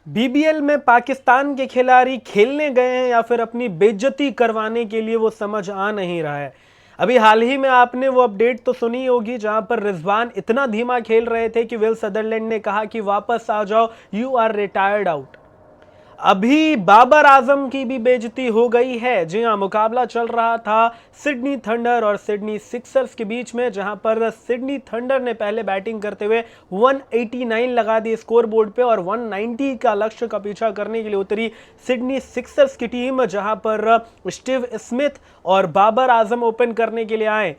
BBL में पाकिस्तान के खिलाड़ी खेलने गए हैं या फिर अपनी बेइज्जती करवाने के लिए, वो समझ आ नहीं रहा है। अभी हाल ही में आपने वो अपडेट तो सुनी होगी जहां पर रिजवान इतना धीमा खेल रहे थे कि विल सदरलैंड ने कहा कि वापस आ जाओ, यू आर रिटायर्ड आउट। अभी बाबर आजम की भी बेइज्जती हो गई है। जी हां, मुकाबला चल रहा था सिडनी थंडर और सिडनी सिक्सर्स के बीच में, जहां पर सिडनी थंडर ने पहले बैटिंग करते हुए 189 लगा दी स्कोर बोर्ड पे और 190 का लक्ष्य का पीछा करने के लिए उतरी सिडनी सिक्सर्स की टीम, जहां पर स्टीव स्मिथ और बाबर आजम ओपन करने के लिए आए।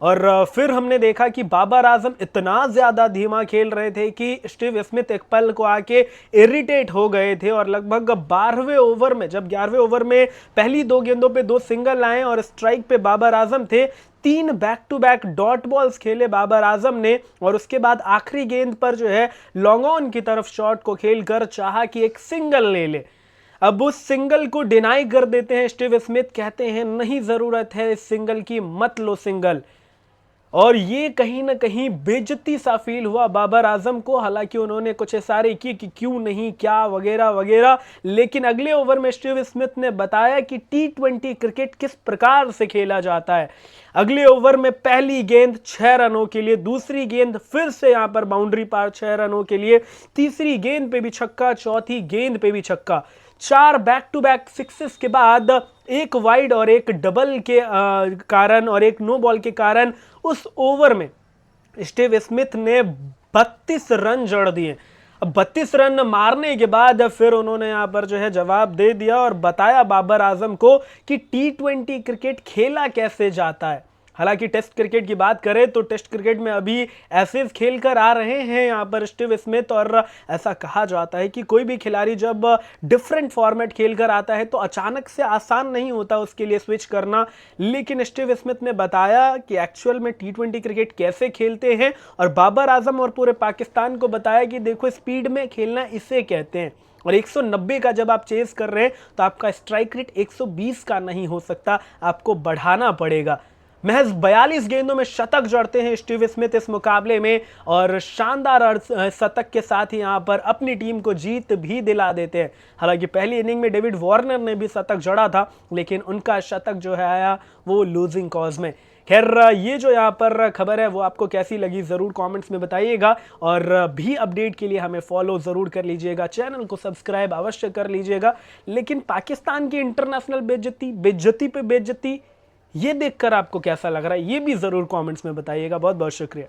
और फिर हमने देखा कि बाबर आजम इतना ज्यादा धीमा खेल रहे थे कि स्टीव स्मिथ एक पल को आके इरिटेट हो गए थे और लगभग 12वें ओवर में, जब 11वें ओवर में पहली दो गेंदों पे दो सिंगल आए और स्ट्राइक पे बाबर आजम थे, 3 back to back dot balls खेले बाबर आजम ने और उसके बाद आखिरी गेंद पर जो है लॉन्ग ऑन की तरफ शॉट को खेलकर चाहा कि एक सिंगल ले ले। अब उस सिंगल को डिनाई कर देते हैं स्टीव स्मिथ, कहते हैं नहीं जरूरत है इस सिंगल की, मत लो सिंगल। और ये कहीं ना कहीं बेइज्जती सा फील हुआ बाबर आजम को। हालांकि उन्होंने कुछ इशारे किए कि क्यों नहीं, क्या वगैरह वगैरह, लेकिन अगले ओवर में स्टीव स्मिथ ने बताया कि टी20 क्रिकेट किस प्रकार से खेला जाता है। अगले ओवर में पहली गेंद 6 रनों के लिए, दूसरी गेंद फिर से यहां पर बाउंड्री पार 6 रनों के लिए, तीसरी गेंद पे भी छक्का, चौथी गेंद पे भी छक्का। 4 बैक टू बैक सिक्सेस के बाद एक वाइड और एक डबल के कारण और एक नो बॉल के कारण उस ओवर में स्टीव स्मिथ ने 32 रन जड़ दिए। अब 32 रन मारने के बाद फिर उन्होंने यहां पर जो है जवाब दे दिया और बताया बाबर आजम को कि टी20 क्रिकेट खेला कैसे जाता है। हालांकि टेस्ट क्रिकेट की बात करें तो टेस्ट क्रिकेट में अभी ऐसे खेल कर आ रहे हैं यहां पर स्टीव स्मिथ, और ऐसा कहा जाता है कि कोई भी खिलाड़ी जब डिफरेंट फॉर्मेट खेल कर आता है तो अचानक से आसान नहीं होता उसके लिए स्विच करना। लेकिन स्टीव स्मिथ ने बताया कि एक्चुअल में टी20 क्रिकेट कैसे खेलते हैं और बाबर आजम और पूरे पाकिस्तान को बताया कि देखो स्पीड में खेलना इसे कहते हैं, और 190 का जब आप चेस कर रहे हैं तो आपका स्ट्राइक रेट 120 का नहीं हो सकता, आपको बढ़ाना पड़ेगा। महज 42 गेंदों में शतक जड़ते हैं स्टीव स्मिथ इस मुकाबले में और शानदार शतक के साथ ही यहां पर अपनी टीम को जीत भी दिला देते हैं। हालांकि पहली इनिंग में डेविड वार्नर ने भी शतक जड़ा था, लेकिन उनका शतक जो है आया वो लूजिंग कॉज में। खैर, ये जो यहाँ पर खबर है वो आपको कैसी लगी ज़रूर कमेंट्स में बताइएगा, और भी अपडेट के लिए हमें फॉलो ज़रूर कर लीजिएगा, चैनल को सब्सक्राइब अवश्य कर लीजिएगा। लेकिन पाकिस्तान की इंटरनेशनल बेइज्जती पे बेइज्जती, ये देखकर आपको कैसा लग रहा है ये भी ज़रूर कमेंट्स में बताइएगा। बहुत बहुत शुक्रिया।